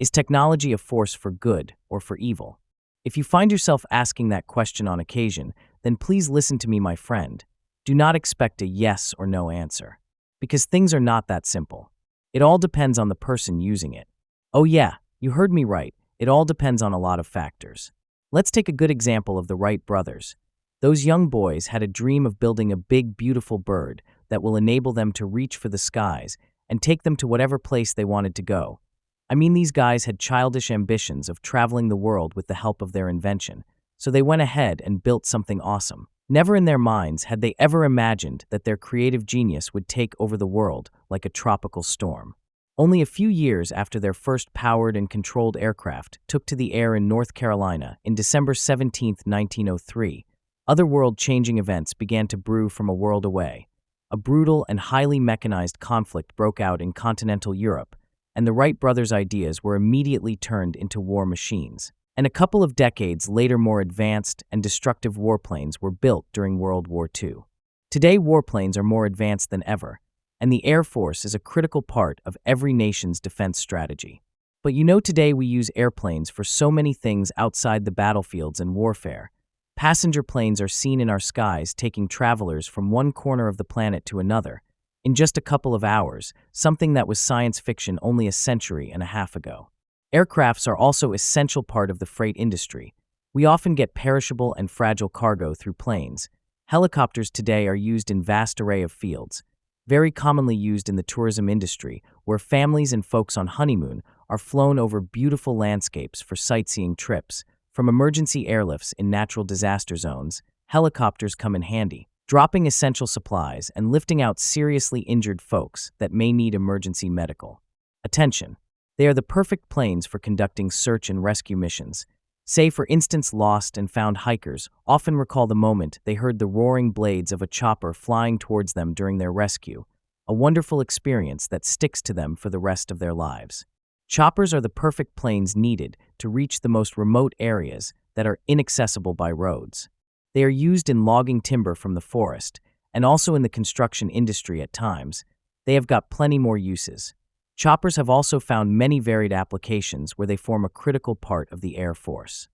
Is technology a force for good or for evil? If you find yourself asking that question on occasion, then please listen to me, my friend. Do not expect a yes or no answer, because things are not that simple. It all depends on the person using it. Oh yeah, you heard me right. It all depends on a lot of factors. Let's take a good example of the Wright brothers. Those young boys had a dream of building a big, beautiful bird that will enable them to reach for the skies and take them to whatever place they wanted to go. I mean, these guys had childish ambitions of traveling the world with the help of their invention, so they went ahead and built something awesome. Never in their minds had they ever imagined that their creative genius would take over the world like a tropical storm. Only a few years after their first powered and controlled aircraft took to the air in North Carolina in December 17, 1903, other world-changing events began to brew from a world away. A brutal and highly mechanized conflict broke out in continental Europe, and the Wright brothers' ideas were immediately turned into war machines. And a couple of decades later, more advanced and destructive warplanes were built during World War II. Today, warplanes are more advanced than ever, and the Air Force is a critical part of every nation's defense strategy. But today we use airplanes for so many things outside the battlefields and warfare. Passenger planes are seen in our skies taking travelers from one corner of the planet to another in just a couple of hours, something that was science fiction only a century and a half ago. Aircrafts are also an essential part of the freight industry. We often get perishable and fragile cargo through planes. Helicopters today are used in vast array of fields, very commonly used in the tourism industry, where families and folks on honeymoon are flown over beautiful landscapes for sightseeing trips. From emergency airlifts in natural disaster zones, helicopters come in handy, dropping essential supplies and lifting out seriously injured folks that may need emergency medical attention. They are the perfect planes for conducting search and rescue missions. Say, for instance, lost and found hikers often recall the moment they heard the roaring blades of a chopper flying towards them during their rescue, a wonderful experience that sticks to them for the rest of their lives. Choppers are the perfect planes needed to reach the most remote areas that are inaccessible by roads. They are used in logging timber from the forest, and also in the construction industry at times. They have got plenty more uses. Choppers have also found many varied applications where they form a critical part of the Air Force.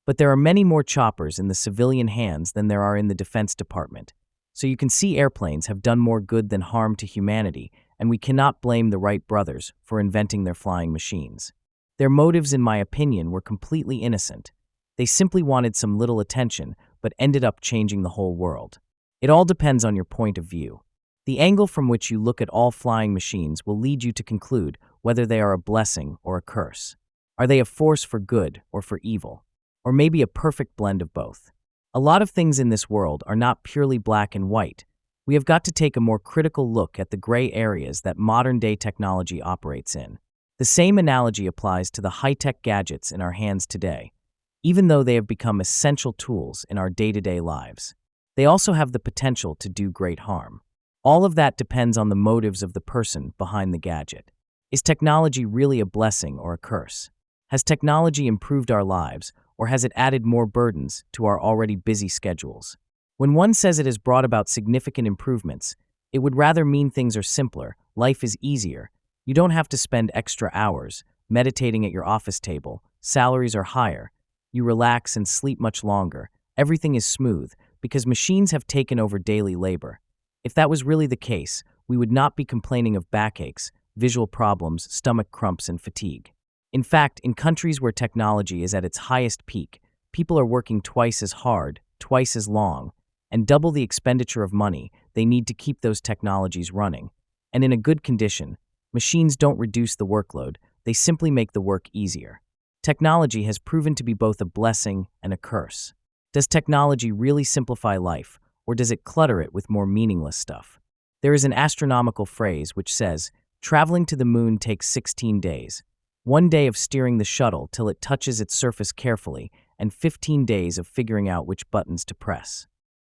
But there are many more choppers in the civilian hands than there are in the Defense Department. So you can see airplanes have done more good than harm to humanity, and we cannot blame the Wright brothers for inventing their flying machines. Their motives, in my opinion, were completely innocent. They simply wanted some little attention, but ended up changing the whole world. It all depends on your point of view. The angle from which you look at all flying machines will lead you to conclude whether they are a blessing or a curse. Are they a force for good or for evil? Or maybe a perfect blend of both? A lot of things in this world are not purely black and white. We have got to take a more critical look at the gray areas that modern-day technology operates in. The same analogy applies to the high-tech gadgets in our hands today. Even though they have become essential tools in our day-to-day lives, they also have the potential to do great harm. All of that depends on the motives of the person behind the gadget. Is technology really a blessing or a curse? Has technology improved our lives, or has it added more burdens to our already busy schedules? When one says it has brought about significant improvements, it would rather mean things are simpler, life is easier, you don't have to spend extra hours meditating at your office table, salaries are higher, you relax and sleep much longer, everything is smooth, because machines have taken over daily labor. If that was really the case, we would not be complaining of backaches, visual problems, stomach cramps, and fatigue. In fact, in countries where technology is at its highest peak, people are working twice as hard, twice as long, and double the expenditure of money they need to keep those technologies running. And in a good condition, machines don't reduce the workload, they simply make the work easier. Technology has proven to be both a blessing and a curse. Does technology really simplify life, or does it clutter it with more meaningless stuff? There is an astronomical phrase which says, traveling to the moon takes 16 days, 1 day of steering the shuttle till it touches its surface carefully, and 15 days of figuring out which buttons to press.